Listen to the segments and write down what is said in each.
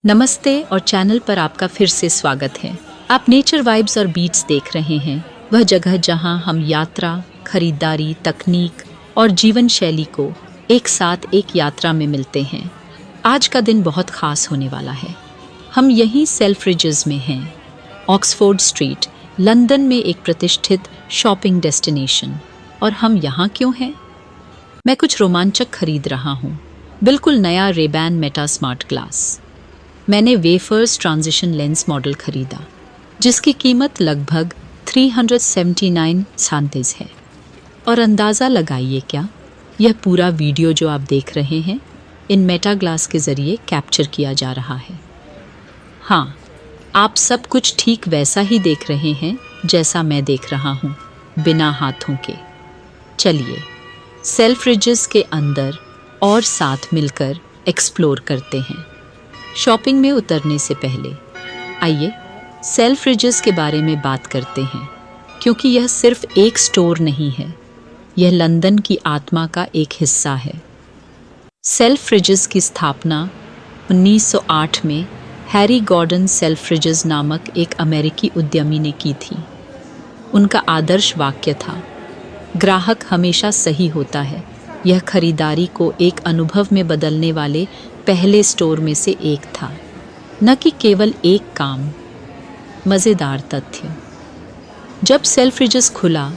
नमस्ते और चैनल पर आपका फिर से स्वागत है। आप नेचर वाइब्स और बीट्स देख रहे हैं, वह जगह जहां हम यात्रा, खरीदारी, तकनीक और जीवन शैली को एक साथ एक यात्रा में मिलते हैं। आज का दिन बहुत खास होने वाला है। हम यहीं सेल्फ्रिजेस में हैं, ऑक्सफोर्ड स्ट्रीट, लंदन में एक प्रतिष्ठित शॉपिंग डेस्टिनेशन। और हम यहाँ क्यों हैं? मैं कुछ रोमांचक खरीद रहा हूँ। बिल्कुल नया रेबैन मेटा स्मार्ट ग्लास। मैंने वेफर्स ट्रांजिशन लेंस मॉडल खरीदा, जिसकी कीमत लगभग 379 सांतीस है। और अंदाज़ा लगाइए क्या, यह पूरा वीडियो जो आप देख रहे हैं इन मेटा ग्लास के ज़रिए कैप्चर किया जा रहा है। हाँ, आप सब कुछ ठीक वैसा ही देख रहे हैं जैसा मैं देख रहा हूँ, बिना हाथों के। चलिए सेल्फ्रिजेस के अंदर और साथ मिलकर एक्सप्लोर करते हैं। शॉपिंग में उतरने से पहले आइए सेल्फ्रिजेस के बारे में बात करते हैं, क्योंकि यह सिर्फ एक स्टोर नहीं है, यह लंदन की आत्मा का एक हिस्सा है। सेल्फ्रिजेस की स्थापना 1908 में हैरी गॉर्डन सेल्फ्रिजेस नामक एक अमेरिकी उद्यमी ने की थी। उनका आदर्श वाक्य था, ग्राहक हमेशा सही होता है। यह खरीदारी को एक अनुभव में बदलने वाले पहले स्टोर में से एक था, न कि केवल एक काम। मज़ेदार तथ्य, जब सेल्फ्रिजेस खुला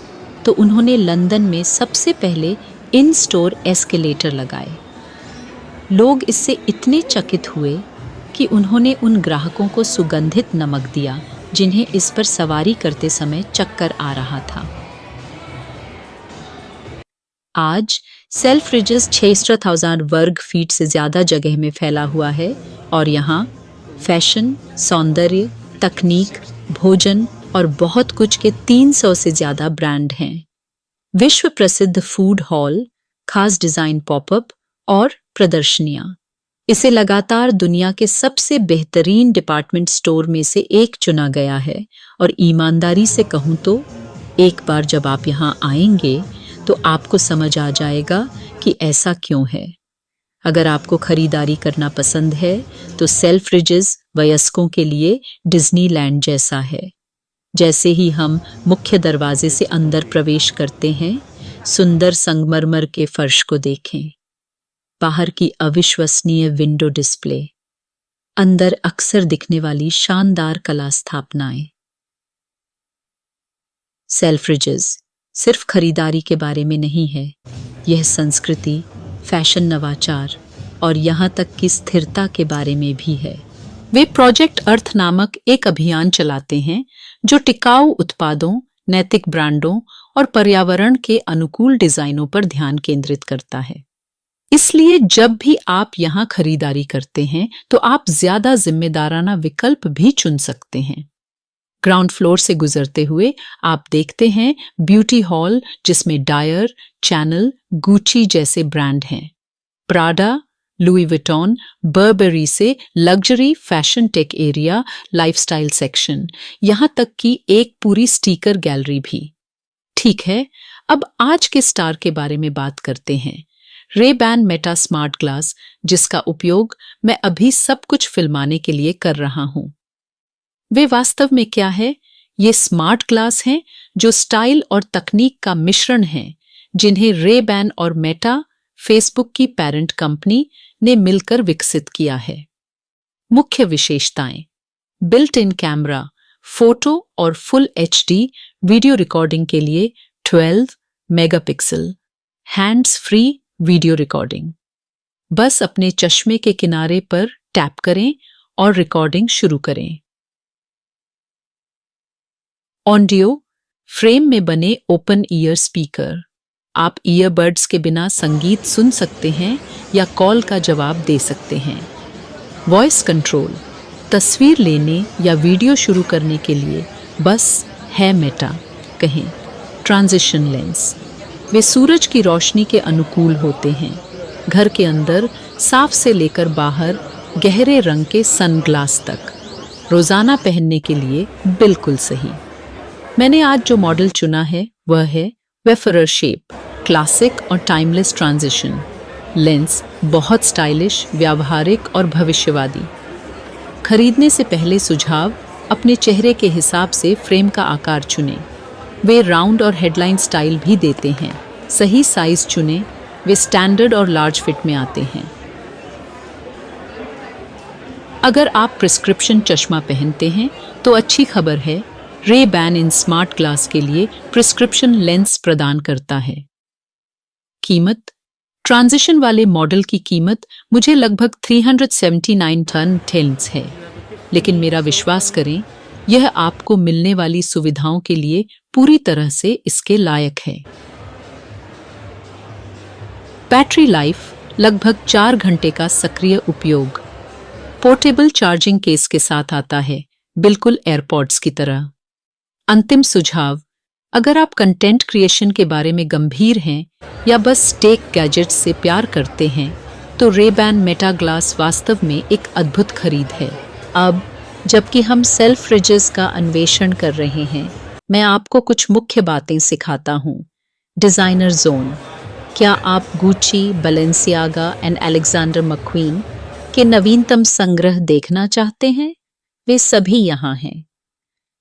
तो उन्होंने लंदन में सबसे पहले इन स्टोर एस्केलेटर लगाए। लोग इससे इतने चकित हुए कि उन्होंने उन ग्राहकों को सुगंधित नमक दिया जिन्हें इस पर सवारी करते समय चक्कर आ रहा था। आज सेल्फ्रिजेस 600,000 वर्ग फीट से ज़्यादा जगह में फैला हुआ है और यहाँ फैशन, सौंदर्य, तकनीक, भोजन और बहुत कुछ के 300 से ज़्यादा ब्रांड हैं। विश्व प्रसिद्ध फूड हॉल, खास डिज़ाइन पॉपअप और प्रदर्शनियाँ इसे लगातार दुनिया के सबसे बेहतरीन डिपार्टमेंट स्टोर में से एक चुना गया है। और ईमानदारी से कहूँ तो एक बार जब आप यहाँ आएंगे तो आपको समझ आ जाएगा कि ऐसा क्यों है। अगर आपको खरीदारी करना पसंद है तो सेल्फ्रिजेस वयस्कों के लिए डिज्नीलैंड जैसा है। जैसे ही हम मुख्य दरवाजे से अंदर प्रवेश करते हैं, सुंदर संगमरमर के फर्श को देखें, बाहर की अविश्वसनीय विंडो डिस्प्ले, अंदर अक्सर दिखने वाली शानदार कला स्थापनाएं। सेल्फ्रिजेस सिर्फ खरीदारी के बारे में नहीं है, यह संस्कृति, फैशन, नवाचार और यहाँ तक कि स्थिरता के बारे में भी है। वे प्रोजेक्ट अर्थ नामक एक अभियान चलाते हैं जो टिकाऊ उत्पादों, नैतिक ब्रांडों और पर्यावरण के अनुकूल डिजाइनों पर ध्यान केंद्रित करता है। इसलिए जब भी आप यहाँ खरीदारी करते हैं तो आप ज्यादा जिम्मेदाराना विकल्प भी चुन सकते हैं। ग्राउंड फ्लोर से गुजरते हुए आप देखते हैं ब्यूटी हॉल, जिसमें डायर, चैनल, गुची जैसे ब्रांड हैं। प्राडा, लुई विटॉन, बर्बेरी से luxury fashion tech area, lifestyle section, यहाँ तक कि एक पूरी स्टिकर गैलरी भी। ठीक है, अब आज के स्टार के बारे में बात करते हैं, रेबैन मेटा स्मार्ट ग्लास, जिसका उपयोग मैं अभी सब कुछ फिल्माने के लिए कर रहा हूँ। वे वास्तव में क्या है? ये स्मार्ट ग्लास हैं जो स्टाइल और तकनीक का मिश्रण हैं, जिन्हें रेबैन और मेटा, फेसबुक की पेरेंट कंपनी, ने मिलकर विकसित किया है। मुख्य विशेषताएं: बिल्ट इन कैमरा, फोटो और फुल एचडी वीडियो रिकॉर्डिंग के लिए 12 megapixel, hands free video recording. बस अपने चश्मे के किनारे पर टैप करें और रिकॉर्डिंग शुरू करें। ऑडियो फ्रेम में बने ओपन ईयर स्पीकर, आप ईयरबड्स के बिना संगीत सुन सकते हैं या कॉल का जवाब दे सकते हैं। वॉइस कंट्रोल, तस्वीर लेने या वीडियो शुरू करने के लिए बस है मेटा कहें। ट्रांजिशन लेंस, वे सूरज की रोशनी के अनुकूल होते हैं। घर के अंदर साफ से लेकर बाहर गहरे रंग के सनग्लास तक, रोजाना पहनने के लिए बिल्कुल सही। मैंने आज जो मॉडल चुना है वह है वेफरर शेप, क्लासिक और टाइमलेस ट्रांजिशन लेंस, बहुत स्टाइलिश, व्यावहारिक और भविष्यवादी। खरीदने से पहले सुझाव: अपने चेहरे के हिसाब से फ्रेम का आकार चुनें। वे राउंड और हेडलाइन स्टाइल भी देते हैं। सही साइज चुनें, वे स्टैंडर्ड और लार्ज फिट में आते हैं। अगर आप प्रिस्क्रिप्शन चश्मा पहनते हैं तो अच्छी खबर है, Ray ban in smart glass के लिए प्रिस्क्रिप्शन लेंस प्रदान करता है। कीमत: ट्रांजिशन वाले मॉडल की कीमत मुझे लगभग 379 टन टेल्स है, लेकिन मेरा विश्वास करें, यह आपको मिलने वाली सुविधाओं के लिए पूरी तरह से इसके लायक है। बैटरी लाइफ: लगभग 4 घंटे का सक्रिय उपयोग। पोर्टेबल चार्जिंग केस के साथ आता है, बिल्कुल एयरपॉड्स की तरह। अंतिम सुझाव: अगर आप कंटेंट क्रिएशन के बारे में गंभीर हैं या बस टेक गैजेट्स से प्यार करते हैं, तो रे-बैन मेटा ग्लास वास्तव में एक अद्भुत खरीद है। अब जबकि हम सेल्फ रिजेस का अन्वेषण कर रहे हैं, मैं आपको कुछ मुख्य बातें सिखाता हूँ। डिज़ाइनर जोन: क्या आप Gucci, Balenciaga and Alexander McQueen के नवीनतम संग्रह देखना चाहते हैं? वे सभी यहाँ हैं।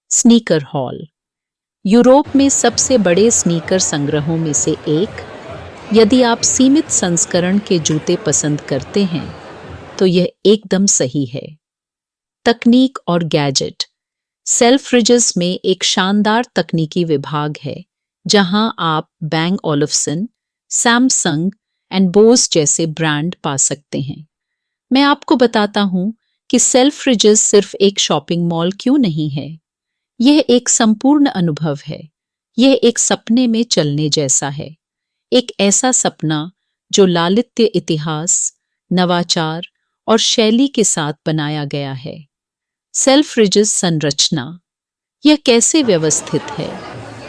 स्नीकर हॉल: यूरोप में सबसे बड़े स्नीकर संग्रहों में से एक। यदि आप सीमित संस्करण के जूते पसंद करते हैं, तो यह एकदम सही है। तकनीक और गैजेट: सेल्फ रिजेस में एक शानदार तकनीकी विभाग है, जहां आप बैंग ओलफ्सन, सैमसंग एंड बोस जैसे ब्रांड पा सकते हैं। मैं आपको बताता हूं कि सेल्फ रिजेस सिर्फ एक शॉपिंग मॉल क्यों नहीं है। यह एक संपूर्ण अनुभव है। यह एक सपने में चलने जैसा है, एक ऐसा सपना जो लालित्य, इतिहास, नवाचार और शैली के साथ बनाया गया है। सेल्फ रिजेस संरचना: यह कैसे व्यवस्थित है?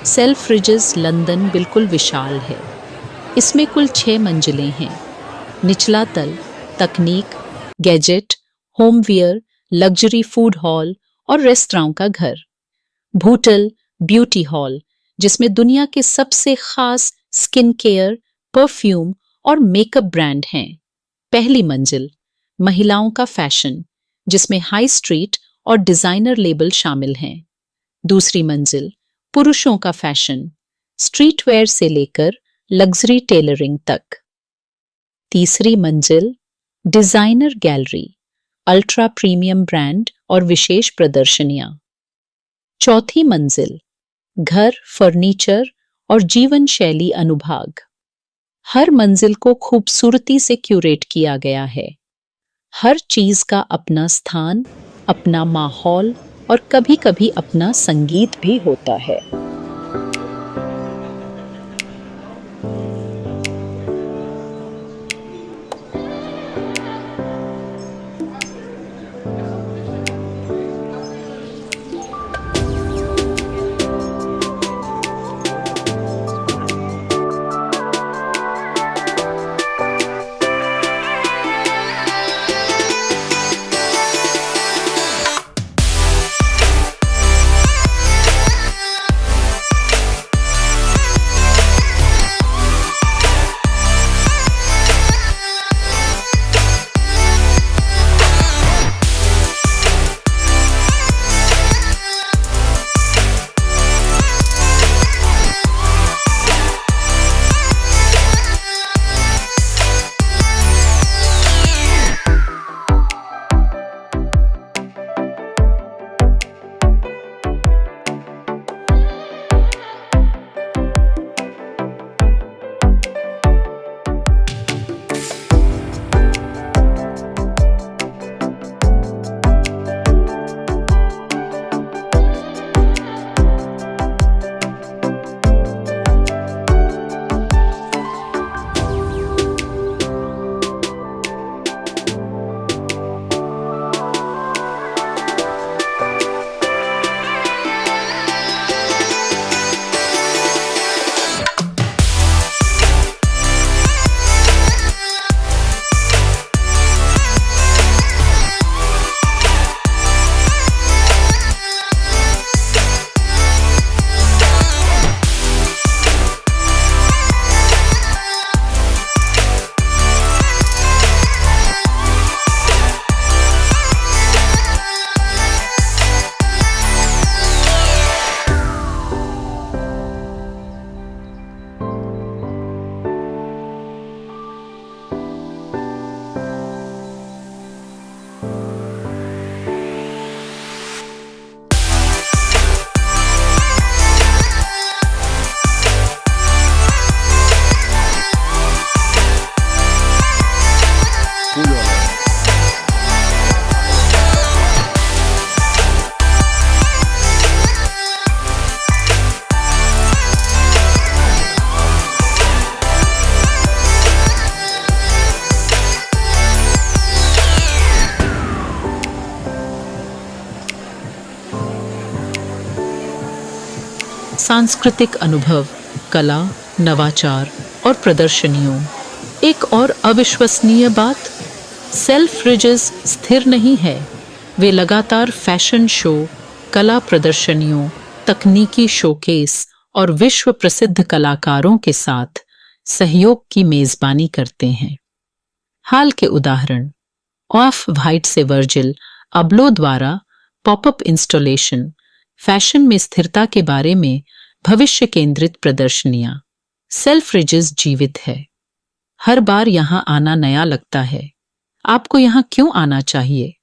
सेल्फ रिजेस लंदन बिल्कुल विशाल है। इसमें कुल 6 मंजिलें हैं। निचला तल तकनीक, gadget, homeware, luxury food hall और रेस्तरां का घर। भूतल ब्यूटी हॉल, जिसमें दुनिया के सबसे खास स्किन केयर, परफ्यूम और मेकअप ब्रांड हैं। पहली मंजिल महिलाओं का फैशन, जिसमें हाई स्ट्रीट और डिजाइनर लेबल शामिल हैं। दूसरी मंजिल पुरुषों का फैशन, स्ट्रीटवेयर से लेकर लग्जरी टेलरिंग तक। तीसरी मंजिल designer gallery, ultra premium brand और विशेष प्रदर्शनियां। चौथी मंजिल घर, फर्नीचर और जीवन शैली अनुभाग। हर मंजिल को खूबसूरती से क्यूरेट किया गया है। हर चीज का अपना स्थान, अपना माहौल और कभी-कभी अपना संगीत भी होता है। सांस्कृतिक अनुभव, कला, नवाचार और प्रदर्शनियों। एक और अविश्वसनीय बात, सेल्फ्रिजेस स्थिर नहीं है। वे लगातार फैशन शो, कला प्रदर्शनियों, तकनीकी शोकेस और विश्व प्रसिद्ध कलाकारों के साथ सहयोग की मेजबानी करते हैं। हाल के उदाहरण, ऑफ व्हाइट से वर्जिल अबलो द्वारा पॉपअप इंस्टॉलेशन, फैशन में स्थिरता के बारे में भविष्य केंद्रित प्रदर्शनियां। सेल्फ्रिजेस जीवित है। हर बार यहां आना नया लगता है। आपको यहां क्यों आना चाहिए?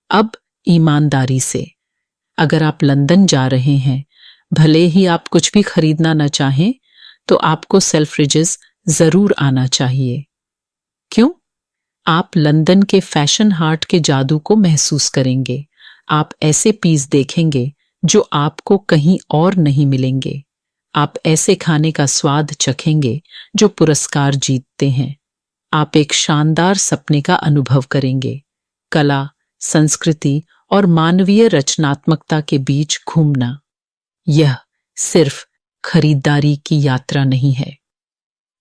अब ईमानदारी से, अगर आप लंदन जा रहे हैं, भले ही आप कुछ भी खरीदना न चाहें, तो आपको सेल्फ्रिजेस जरूर आना चाहिए। क्यों? आप लंदन के फैशन हार्ट के जादू को महसूस करेंगे। आप ऐसे पीस देखेंगे जो आपको कहीं और नहीं मिलेंगे। आप ऐसे खाने का स्वाद चखेंगे जो पुरस्कार जीतते हैं। आप एक शानदार सपने का अनुभव करेंगे। कला, संस्कृति और मानवीय रचनात्मकता के बीच घूमना। यह सिर्फ खरीदारी की यात्रा नहीं है।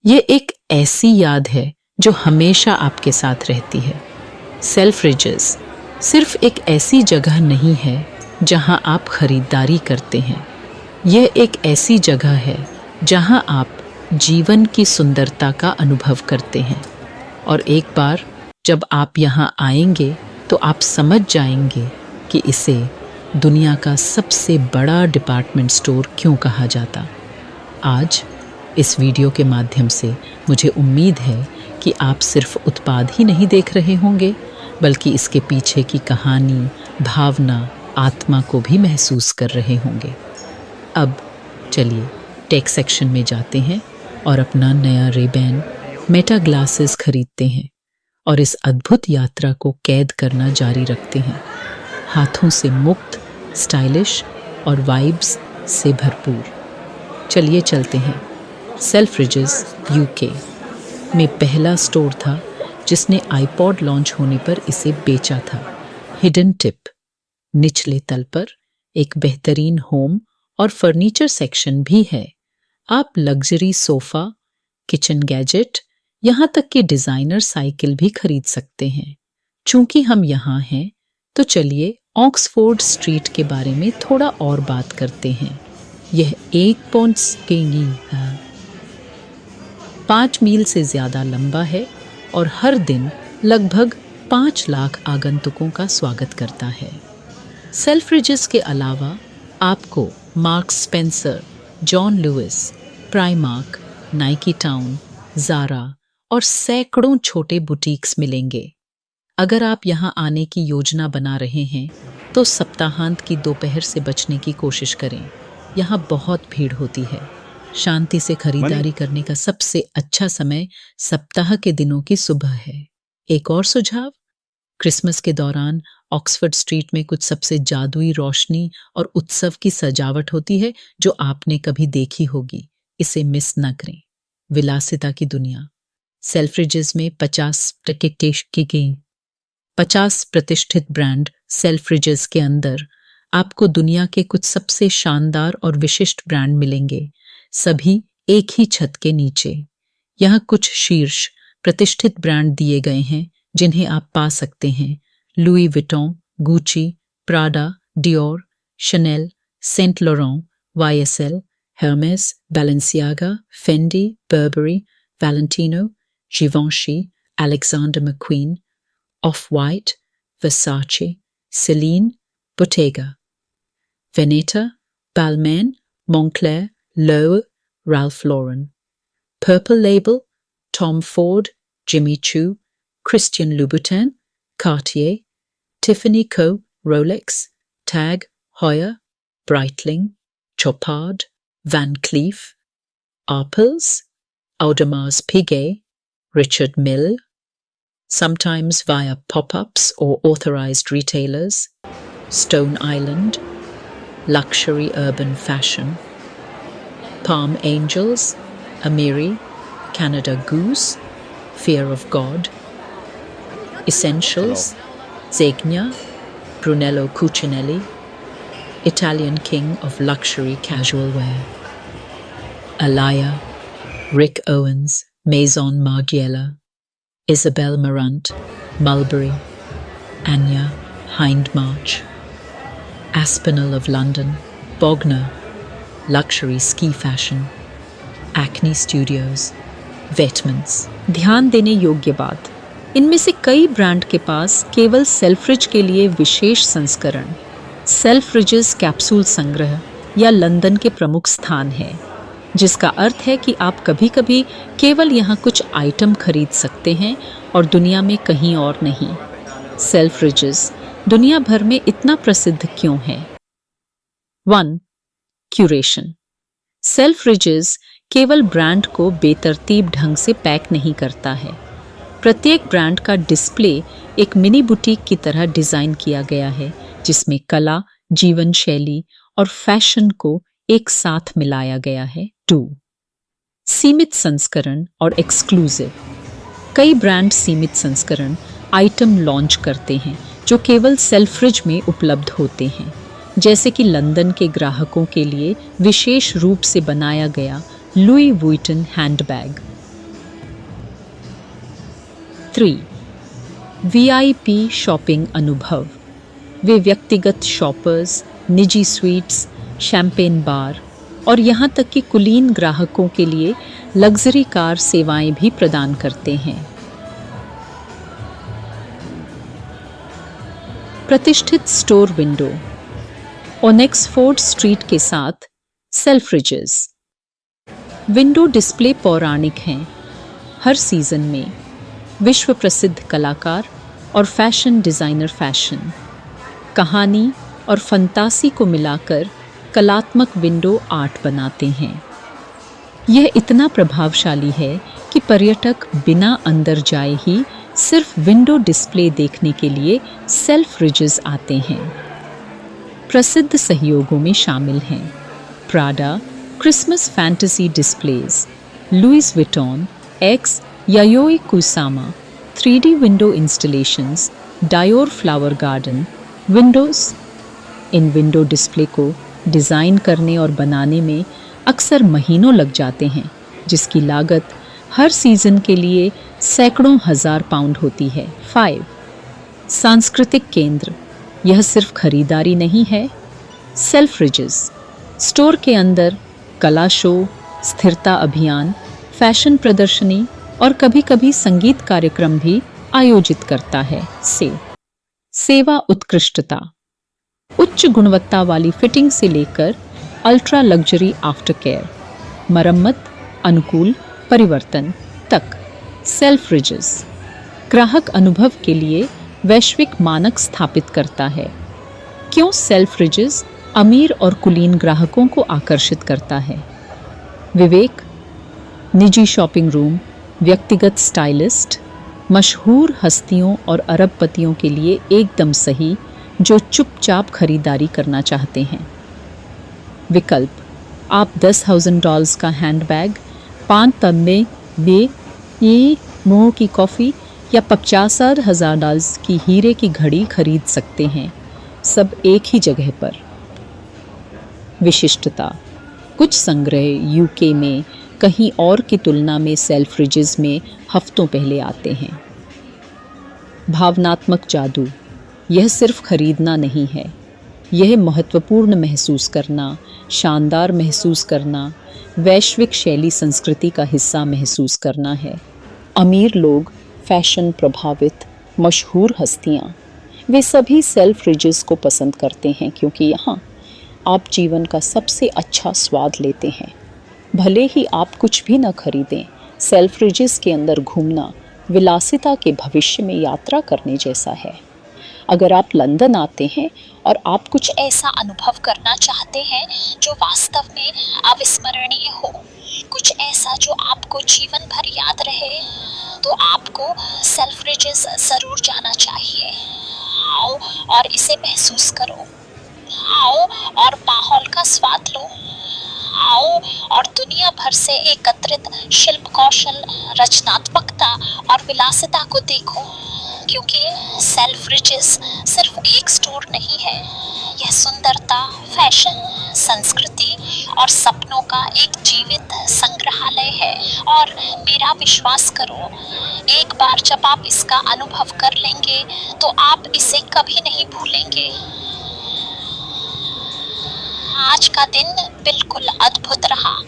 यह एक ऐसी याद है जो हमेशा आपके साथ रहती है। सेल्फ्रिजेस सिर्फ एक ऐसी जगह नहीं है जहां आप खरीदारी करते हैं। यह एक ऐसी जगह है जहां आप जीवन की सुंदरता का अनुभव करते हैं। और एक बार जब आप यहां आएंगे तो आप समझ जाएंगे कि इसे दुनिया का सबसे बड़ा डिपार्टमेंट स्टोर क्यों कहा जाता। आज इस वीडियो के माध्यम से मुझे उम्मीद है कि आप सिर्फ उत्पाद ही नहीं देख रहे होंगे, बल्कि इसके पीछे की कहानी, भावना, आत्मा को भी महसूस कर रहे होंगे। अब चलिए टेक सेक्शन में जाते हैं और अपना नया रेबैन मेटा ग्लासेस खरीदते हैं और इस अद्भुत यात्रा को कैद करना जारी रखते हैं, हाथों से मुक्त, स्टाइलिश और वाइब्स से भरपूर। चलिए चलते हैं। सेल्फ्रिजेस यूके में पहला स्टोर था जिसने आईपॉड लॉन्च होने पर इसे बेचा था। हिडन टिप, निचले तल पर एक बेहतरीन होम और फर्नीचर सेक्शन भी है। आप लग्जरी सोफा, किचन गैजेट, यहाँ तक कि डिजाइनर साइकिल भी खरीद सकते हैं। चूंकि हम यहाँ हैं, तो चलिए ऑक्सफोर्ड स्ट्रीट के बारे में थोड़ा और बात करते हैं। यह 5 मील से ज्यादा लंबा है और हर दिन लगभग 5 लाख आगंतुकों का स्वागत करता है। सेल्फ्रिजेस के अलावा आपको Marks Spencer, John Lewis, Primark, Nike Town, Zara और सैकड़ों छोटे बुटीक्स मिलेंगे। अगर आप यहाँ आने की योजना बना रहे हैं, तो सप्ताहांत की दोपहर से बचने की कोशिश करें। यहाँ बहुत भीड़ होती है। शांति से खरीदारी करने का सबसे अच्छा समय सप्ताह के दिनों की सुबह है। एक और सुझाव, क्रिसमस के दौरान ऑक्सफोर्ड स्ट्रीट में कुछ सबसे जादुई रोशनी और उत्सव की सजावट होती है जो आपने कभी देखी होगी। इसे मिस न करें। विलासिता की दुनिया। सेल्फ्रिजेस में 50 प्रतिष्ठित ब्रांड सेल्फ्रिजेस के अंदर आपको दुनिया के कुछ सबसे शानदार और विशिष्ट ब्रांड मिलेंगे, सभी एक ही छत के नीचे। यहाँ कुछ शीर्ष प्रतिष्ठित ब्रांड दिए गए हैं जिन्हें आप पा सकते हैं: Louis Vuitton, Gucci, Prada, Dior, Chanel, Saint Laurent, YSL, Hermes, Balenciaga, Fendi, Burberry, Valentino, Givenchy, Alexander McQueen, Off-White, Versace, Celine, Bottega, Veneta, Balmain, Moncler, Loewe, Ralph Lauren. Purple Label, Tom Ford, Jimmy Choo, Christian Louboutin, Cartier, Tiffany Co., Rolex, Tag, Heuer, Breitling, Chopard, Van Cleef, Arpels, Audemars Piguet, Richard Mille, sometimes via pop-ups or authorized retailers, Stone Island, Luxury Urban Fashion, Palm Angels, Amiri, Canada Goose, Fear of God, Essentials, Zegna, Brunello Cucinelli, Italian king of luxury casual wear. Alaya, Rick Owens, Maison Margiela, Isabel Marant, Mulberry, Anya, Hindmarch, Aspinall of London, Bogner, Luxury Ski Fashion, Acne Studios, Vetments। ध्यान देने योग्य बात, इनमें से कई brand के पास केवल Selfridge के लिए विशेष संस्करण, सेल्फ्रिजेस कैप्सूल संग्रह या लंदन के प्रमुख स्थान है, जिसका अर्थ है कि आप कभी कभी केवल यहाँ कुछ आइटम खरीद सकते हैं और दुनिया में कहीं और नहीं। सेल्फ्रिजेस दुनिया भर में इतना प्रसिद्ध क्यों है? 1. क्यूरेशन। सेल्फ्रिजेस केवल ब्रांड को बेतरतीब ढंग से पैक नहीं करता है। प्रत्येक ब्रांड का डिस्प्ले एक मिनी बुटीक की तरह डिजाइन किया गया है, जिसमें कला, जीवन शैली और फैशन को एक साथ मिलाया गया है। 2. सीमित संस्करण और एक्सक्लूसिव। कई ब्रांड सीमित संस्करण आइटम लॉन्च करते हैं जो केवल सेल्फ्रिज में उपलब्ध होते हैं, जैसे कि लंदन के ग्राहकों के लिए विशेष रूप से बनाया गया Louis Vuitton handbag. 3. VIP shopping अनुभव। वे व्यक्तिगत शॉपर्स, निजी स्वीट्स, शैंपेन बार और यहाँ तक कि कुलीन ग्राहकों के लिए लग्जरी कार सेवाएं भी प्रदान करते हैं। प्रतिष्ठित स्टोर विंडो। ओनेक्सफोर्ड स्ट्रीट के साथ सेल्फ्रिजेस। विंडो डिस्प्ले पौराणिक हैं। हर सीजन में विश्व प्रसिद्ध कलाकार और फैशन डिजाइनर फैशन, कहानी और फंतासी को मिलाकर कलात्मक विंडो आर्ट बनाते हैं। यह इतना प्रभावशाली है कि पर्यटक बिना अंदर जाए ही सिर्फ विंडो डिस्प्ले देखने के लिए सेल्फ्रिजेस आते हैं। प्रसिद्ध सहयोगों में शामिल हैं Prada Christmas fantasy displays, Louis Vuitton, X Yayoi Kusama, 3D window installations, Dior flower garden, windows. इन विंडो डिस्प्ले को डिज़ाइन करने और बनाने में अक्सर महीनों लग जाते हैं, जिसकी लागत हर सीजन के लिए सैकड़ों हजार पाउंड होती है। 5. सांस्कृतिक केंद्र। यह सिर्फ खरीदारी नहीं है। सेल्फ्रिजेस स्टोर के अंदर कला शो, स्थिरता अभियान, फैशन प्रदर्शनी और कभी-कभी संगीत कार्यक्रम भी आयोजित करता है। सेवा उत्कृष्टता। उच्च गुणवत्ता वाली फिटिंग से लेकर अल्ट्रा लग्जरी आफ्टर केयर, मरम्मत, अनुकूल परिवर्तन तक। सेल्फ्रिजेस ग्राहक अनुभव के लिए वैश्विक मानक स्थापित करता है। क्यों सेल्फ्रिजेस अमीर और कुलीन ग्राहकों को आकर्षित करता है? विवेक, निजी शॉपिंग रूम, व्यक्तिगत स्टाइलिस्ट, मशहूर हस्तियों और अरबपतियों के लिए एकदम सही, जो चुपचाप खरीदारी करना चाहते हैं। विकल्प, आप $10,000 का हैंडबैग, 5 तमगे में ये मोह की कॉफ़ी या $50,000 की हीरे की घड़ी खरीद सकते हैं, सब एक ही जगह पर। विशिष्टता। कुछ संग्रह यूके में कहीं और की तुलना में सेल्फ्रिजेस में हफ्तों पहले आते हैं। भावनात्मक जादू। यह सिर्फ खरीदना नहीं है, यह महत्वपूर्ण महसूस करना, शानदार महसूस करना, वैश्विक शैली संस्कृति का हिस्सा महसूस करना है। अमीर लोग, फैशन प्रभावित, मशहूर हस्तियाँ, वे सभी सेल्फ्रिजेस को पसंद करते हैं क्योंकि यहाँ आप जीवन का सबसे अच्छा स्वाद लेते हैं। भले ही आप कुछ भी न खरीदें, सेल्फ्रिजेस के अंदर घूमना विलासिता के भविष्य में यात्रा करने जैसा है। अगर आप लंदन आते हैं और आप कुछ ऐसा अनुभव करना चाहते हैं जो वास्तव में अविस्मरणीय हो, कुछ ऐसा जो आपको जीवन भर याद रहे, तो आपको सेल्फ्रिजेस ज़रूर जाना चाहिए। आओ और इसे महसूस करो। आओ और माहौल का स्वाद लो। आओ और दुनिया भर से एकत्रित शिल्प कौशल, रचनात्मकता और विलासिता को देखो। क्योंकि सेल्फ्रिजेस सिर्फ एक स्टोर नहीं है, यह सुंदरता, फैशन, संस्कृति और सपनों का एक जीवित संग्रहालय है। और मेरा विश्वास करो, एक बार जब आप इसका अनुभव कर लेंगे तो आप इसे कभी नहीं भूलेंगे। आज का दिन बिल्कुल अद्भुत रहा।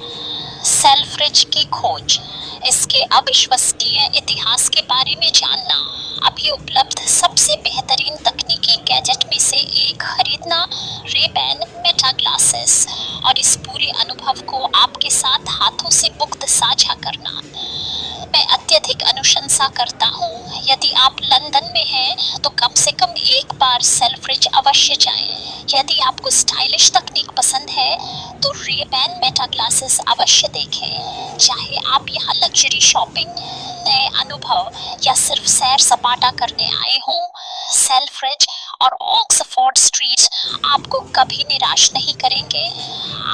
सेल्फ्रिज की खोज, इसके अविश्वसनीय इतिहास के बारे में जानना, अभी उपलब्ध सबसे बेहतरीन तकनीकी गैजेट में से एक खरीदना, रे-बैन मेटा ग्लासेस, और इस पूरे अनुभव को आपके साथ हाथों से मुक्त साझा करना। मैं अत्यधिक अनुशंसा करता हूँ। यदि आप लंदन में हैं तो कम से कम एक बार सेल्फ्रिज अवश्य जाएं। यदि आपको स्टाइलिश तकनीक पसंद है तो रे-बैन मेटा ग्लासेस अवश्य देखें। चाहे आप यहाँ लग्जरी शॉपिंग, नए अनुभव या सिर्फ सैर सपाटा करने आए हों, सेल्फ्रिज और ऑक्सफोर्ड स्ट्रीट आपको कभी निराश नहीं करेंगे।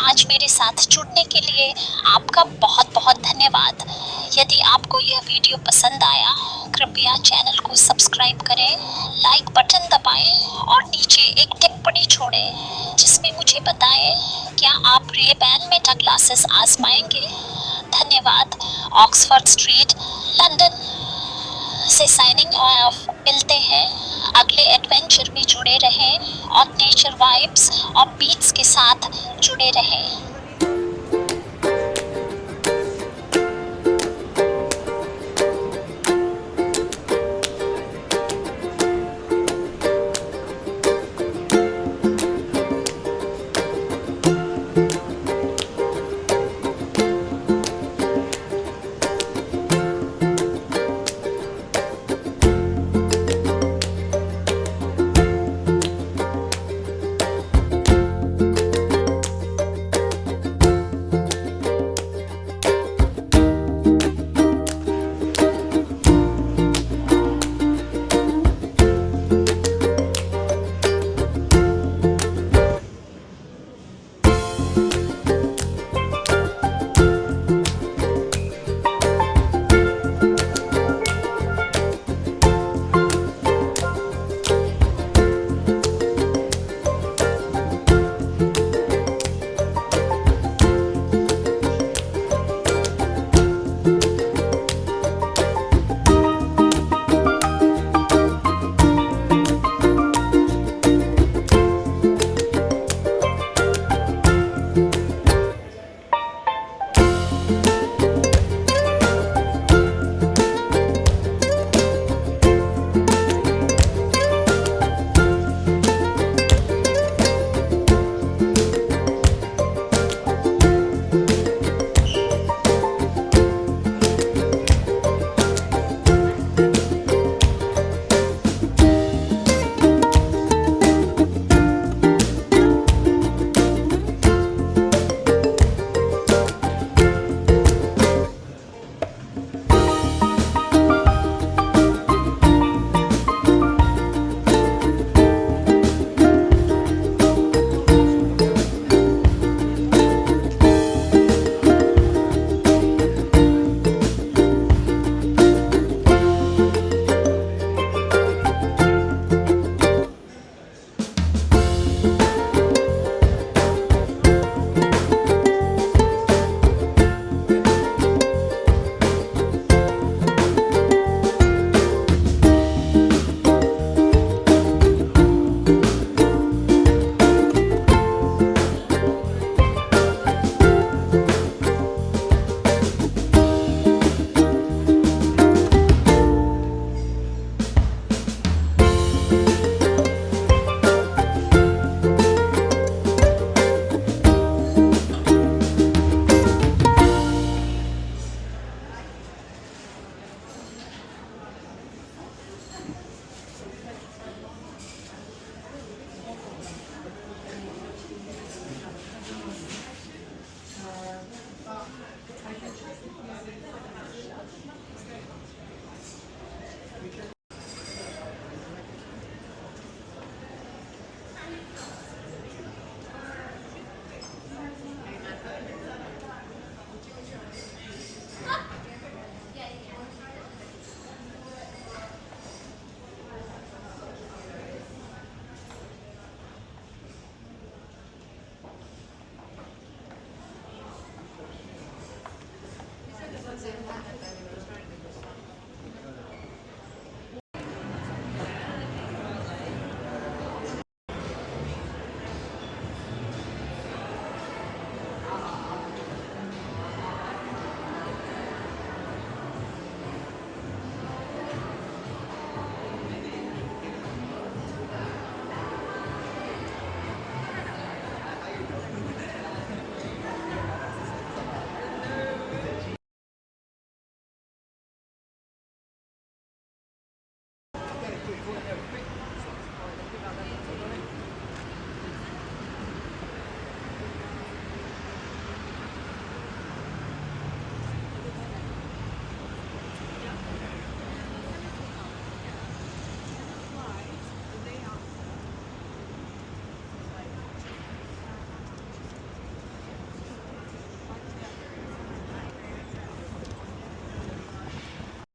आज मेरे साथ जुड़ने के लिए आपका बहुत बहुत धन्यवाद। यदि आपको यह वीडियो पसंद आया, कृपया चैनल को सब्सक्राइब करें, लाइक बटन दबाएं और नीचे एक टिप्पणी छोड़ें जिसमें मुझे बताएं क्या आप रे-बैन मेटा ग्लासेस आजमाएंगे। धन्यवाद। ऑक्सफोर्ड स्ट्रीट, लंदन से साइनिंग ऑफ। मिलते हैं अगले एडवेंचर में। जुड़े रहें और नेचर वाइब्स और बीट्स के साथ जुड़े रहें।